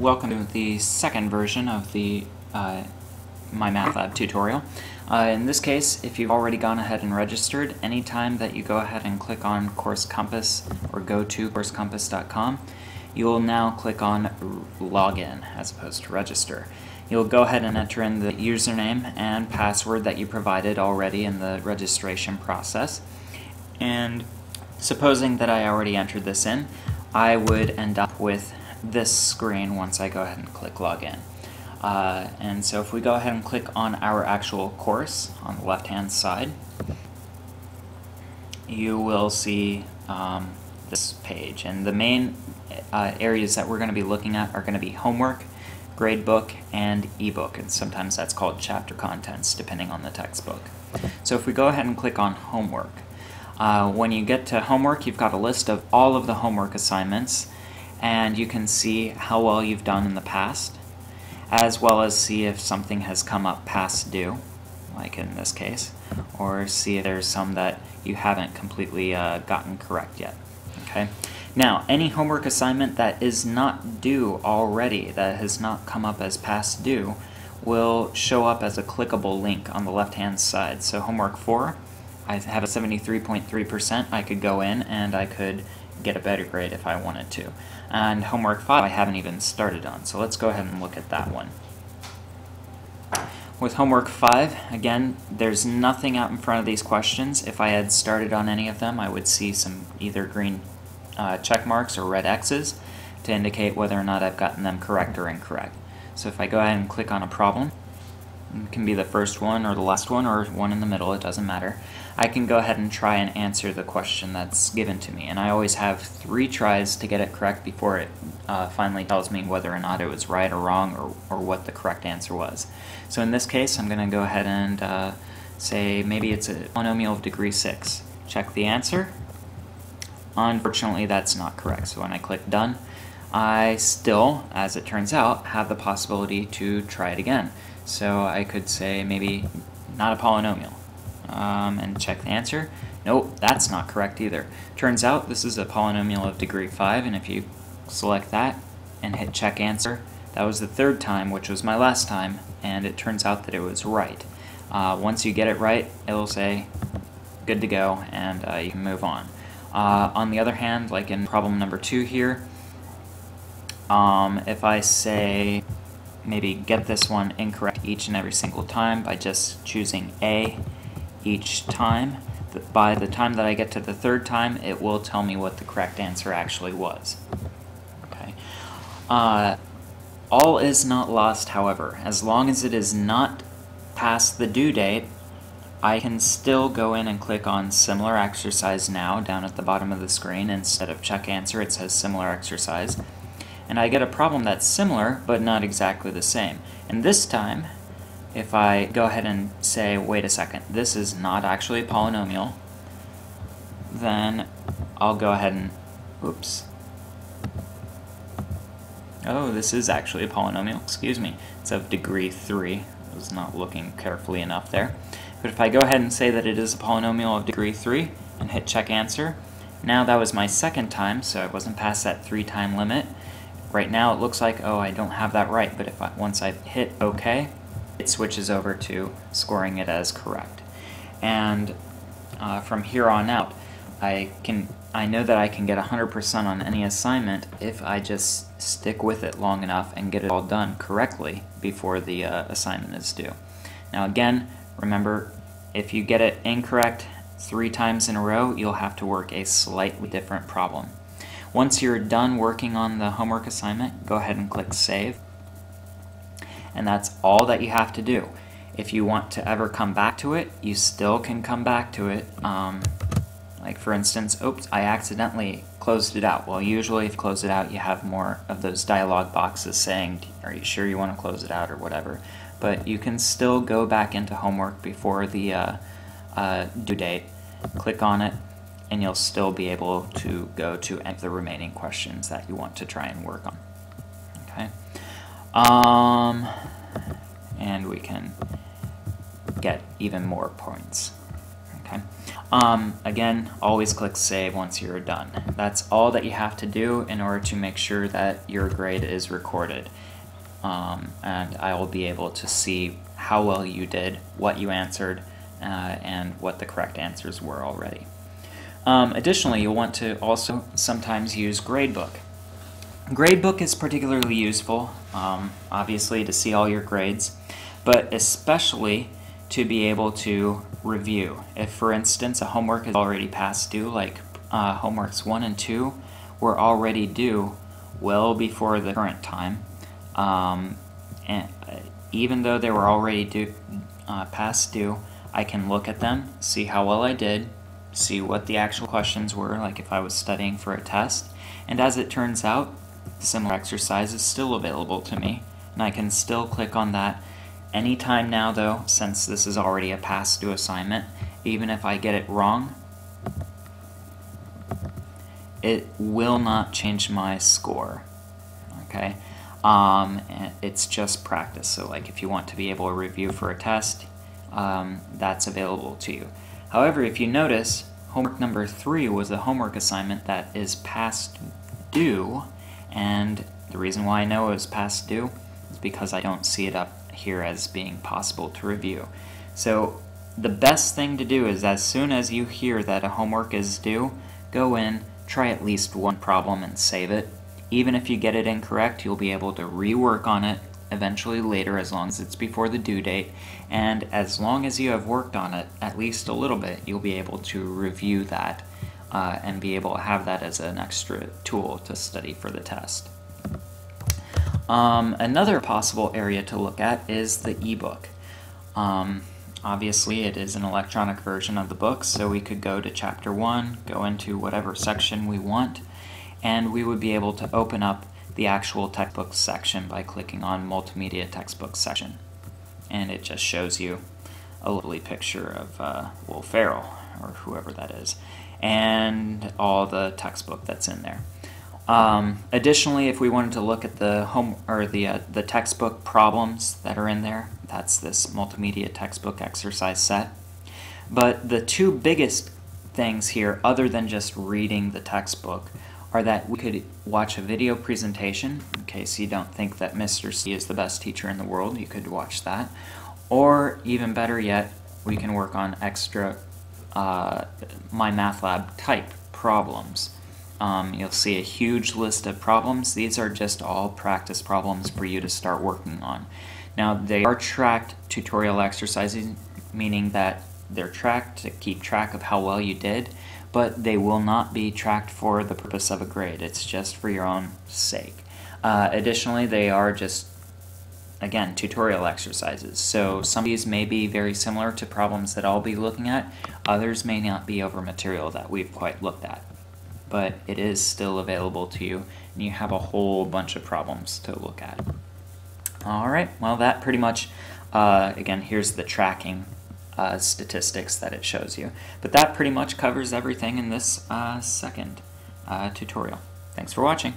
Welcome to the second version of the MyMathLab tutorial. In this case, if you've already gone ahead and registered, anytime that you go ahead and click on Course Compass or go to coursecompass.com, you will now click on Login as opposed to Register. You'll go ahead and enter in the username and password that you provided already in the registration process. And supposing that I already entered this in, I would end up with this screen once I go ahead and click Login. And so if we go ahead and click on our actual course on the left-hand side, you will see this page. And the main areas that we're going to be looking at are going to be homework, gradebook, and ebook. And sometimes that's called chapter contents, depending on the textbook. So if we go ahead and click on homework, when you get to homework, you've got a list of all of the homework assignments, and you can see how well you've done in the past, as well as see if something has come up past due, like in this case, or see if there's some that you haven't completely gotten correct yet. Okay. Now, any homework assignment that is not due already, that has not come up as past due, will show up as a clickable link on the left-hand side. So homework 4, I have a 73.3%. I could go in and I could get a better grade if I wanted to. And homework 5 I haven't even started on, so let's go ahead and look at that one. With homework 5, again, there's nothing out in front of these questions. If I had started on any of them, I would see some either green check marks or red X's to indicate whether or not I've gotten them correct or incorrect. So if I go ahead and click on a problem, it can be the first one or the last one or one in the middle, it doesn't matter. I can go ahead and try and answer the question that's given to me, and I always have 3 tries to get it correct before it finally tells me whether or not it was right or wrong or what the correct answer was. So in this case, I'm going to go ahead and say maybe it's a polynomial of degree 6. Check the answer. Unfortunately, that's not correct, so when I click Done, I still, as it turns out, have the possibility to try it again. So I could say maybe not a polynomial and check the answer. Nope, that's not correct either. Turns out this is a polynomial of degree 5, and if you select that and hit check answer, that was the 3rd time, which was my last time, and it turns out that it was right. Once you get it right, it'll say good to go, and you can move on. On the other hand, like in problem number 2 here, if I say maybe get this one incorrect each and every single time by just choosing A each time, by the time that I get to the 3rd time, it will tell me what the correct answer actually was. Okay. All is not lost, however. As long as it is not past the due date, I can still go in and click on Similar Exercise Now down at the bottom of the screen. Instead of check answer, it says Similar Exercise. And I get a problem that's similar, but not exactly the same. And this time, if I go ahead and say, wait a second, this is not actually a polynomial, then I'll go ahead and, oops. Oh, this is actually a polynomial, excuse me. It's of degree 3. I was not looking carefully enough there. But if I go ahead and say that it is a polynomial of degree 3 and hit check answer, now that was my 2nd time, so I wasn't past that 3-time limit. Right now it looks like, oh, I don't have that right, but if once I hit OK, it switches over to scoring it as correct. And from here on out, I know that I can get 100% on any assignment if I just stick with it long enough and get it all done correctly before the assignment is due. Now again, remember, if you get it incorrect 3 times in a row, you'll have to work a slightly different problem. Once you're done working on the homework assignment, go ahead and click Save. And that's all that you have to do. If you want to ever come back to it, you still can come back to it. Like for instance, oops, I accidentally closed it out. Well, usually if you close it out, you have more of those dialog boxes saying, are you sure you want to close it out or whatever. But you can still go back into homework before the due date, click on it, and you'll still be able to go to any of the remaining questions that you want to try and work on. Okay. And we can get even more points. Okay. Again, always click Save once you're done. That's all that you have to do in order to make sure that your grade is recorded. And I will be able to see how well you did, what you answered, and what the correct answers were already. Additionally, you'll want to also sometimes use Gradebook. Gradebook is particularly useful, obviously, to see all your grades, but especially to be able to review. If, for instance, a homework is already past due, like homeworks 1 and 2 were already due well before the current time, and even though they were already past due, I can look at them, see how well I did, see what the actual questions were, like if I was studying for a test, and as it turns out, similar exercise is still available to me, and I can still click on that anytime now, though, since this is already a past due assignment. Even if I get it wrong, it will not change my score. Okay, it's just practice. So like if you want to be able to review for a test, that's available to you. However, if you notice, homework number 3 was a homework assignment that is past due, and the reason why I know it was past due is because I don't see it up here as being possible to review. So the best thing to do is, as soon as you hear that a homework is due, go in, try at least one problem and save it. Even if you get it incorrect, you'll be able to rework on it eventually later, as long as it's before the due date, and as long as you have worked on it at least a little bit, you'll be able to review that and be able to have that as an extra tool to study for the test. Another possible area to look at is the ebook. Obviously, it is an electronic version of the book, so we could go to chapter 1, go into whatever section we want, and we would be able to open up the actual textbook section by clicking on Multimedia Textbook section. And it just shows you a lovely picture of Will Ferrell, or whoever that is, and all the textbook that's in there. Additionally, if we wanted to look at the textbook problems that are in there, that's this multimedia textbook exercise set. But the two biggest things here, other than just reading the textbook, are that we could watch a video presentation, in case you don't think that Mr. C is the best teacher in the world, you could watch that. Or even better yet, we can work on extra MyMathLab type problems. You'll see a huge list of problems. These are just all practice problems for you to start working on. Now, they are tracked tutorial exercises, meaning that they're tracked to keep track of how well you did, but they will not be tracked for the purpose of a grade. It's just for your own sake. Additionally, they are just, again, tutorial exercises. So some of these may be very similar to problems that I'll be looking at. Others may not be over material that we've quite looked at. But it is still available to you, and you have a whole bunch of problems to look at. Alright, well that pretty much, again, here's the tracking statistics that it shows you. But that pretty much covers everything in this second tutorial. Thanks for watching.